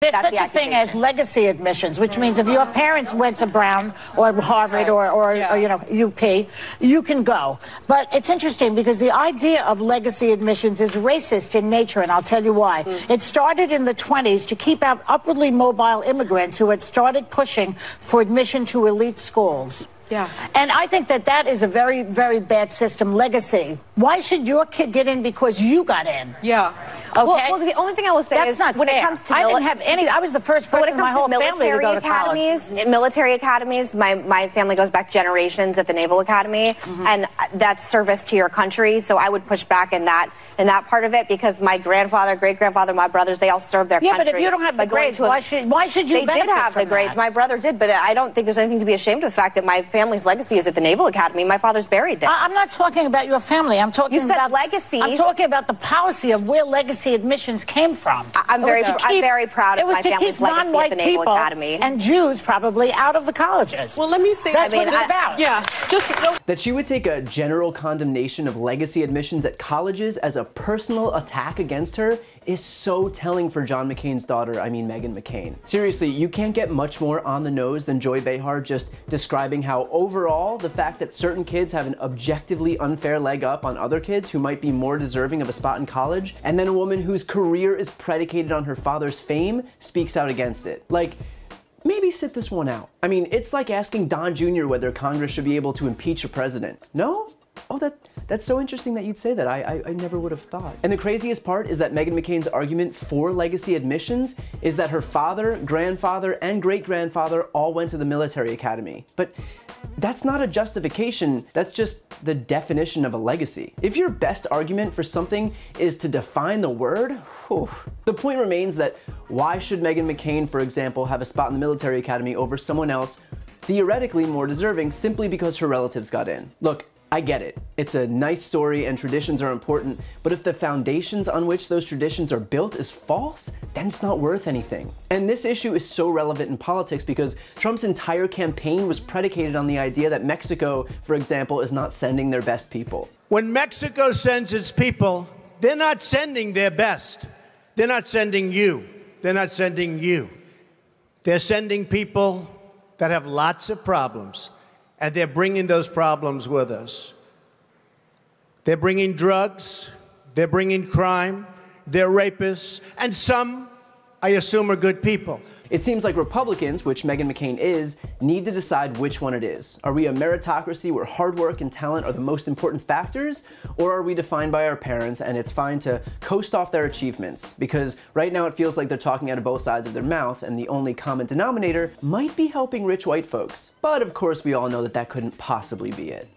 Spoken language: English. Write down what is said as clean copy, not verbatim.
There's such a thing as legacy admissions, which means if your parents went to Brown or Harvard or you know, UP, you can go. But it's interesting because the idea of legacy admissions is racist in nature, and I'll tell you why. It started in the 20s to keep out upwardly mobile immigrants who had started pushing for admission to elite schools. Yeah. And I think that that is a very, very bad system, legacy. Why should your kid get in because you got in? Yeah. Okay? Well, the only thing I will say That's is not when fair. it comes to I didn't have any. I was the first person in my whole family to go to college. Military academies, my family goes back generations at the Naval Academy, and that's service to your country. So I would push back in that part of it because my grandfather, great-grandfather, my brothers, they all served their country. Yeah, but if you don't have the grades, why should you benefit? They did have from the grades. that? My brother did, but I don't think there's anything to be ashamed of the fact that my family's legacy is at the Naval Academy. My father's buried there. I'm not talking about your family. I'm talking about legacy. I'm talking about the policy of where legacy admissions came from. I'm very proud of my family's legacy at the Naval Academy. And Jews probably out of the colleges. Well, let me say that's what it's about. Yeah, just that she would take a general condemnation of legacy admissions at colleges as a personal attack against her is so telling for John McCain's daughter, I mean Meghan McCain. Seriously, you can't get much more on the nose than Joy Behar just describing how overall the fact that certain kids have an objectively unfair leg up on other kids who might be more deserving of a spot in college, and then a woman whose career is predicated on her father's fame speaks out against it. Like, maybe sit this one out. I mean, it's like asking Don Jr. whether Congress should be able to impeach a president. No? Oh, that's so interesting that you'd say that. I never would have thought. And the craziest part is that Meghan McCain's argument for legacy admissions is that her father, grandfather, and great-grandfather all went to the military academy. But that's not a justification, that's just the definition of a legacy. If your best argument for something is to define the word, whew, the point remains that why should Meghan McCain, for example, have a spot in the military academy over someone else theoretically more deserving simply because her relatives got in? Look, I get it. It's a nice story and traditions are important, but if the foundations on which those traditions are built is false, then it's not worth anything. And this issue is so relevant in politics because Trump's entire campaign was predicated on the idea that Mexico, for example, is not sending their best people. When Mexico sends its people, they're not sending their best. They're not sending you. They're not sending you. They're sending people that have lots of problems. And they're bringing those problems with us. They're bringing drugs, they're bringing crime, they're rapists, and some, I assume, are good people. It seems like Republicans, which Meghan McCain is, need to decide which one it is. Are we a meritocracy where hard work and talent are the most important factors, or are we defined by our parents and it's fine to coast off their achievements? Because right now it feels like they're talking out of both sides of their mouth, and the only common denominator might be helping rich white folks. But of course we all know that that couldn't possibly be it.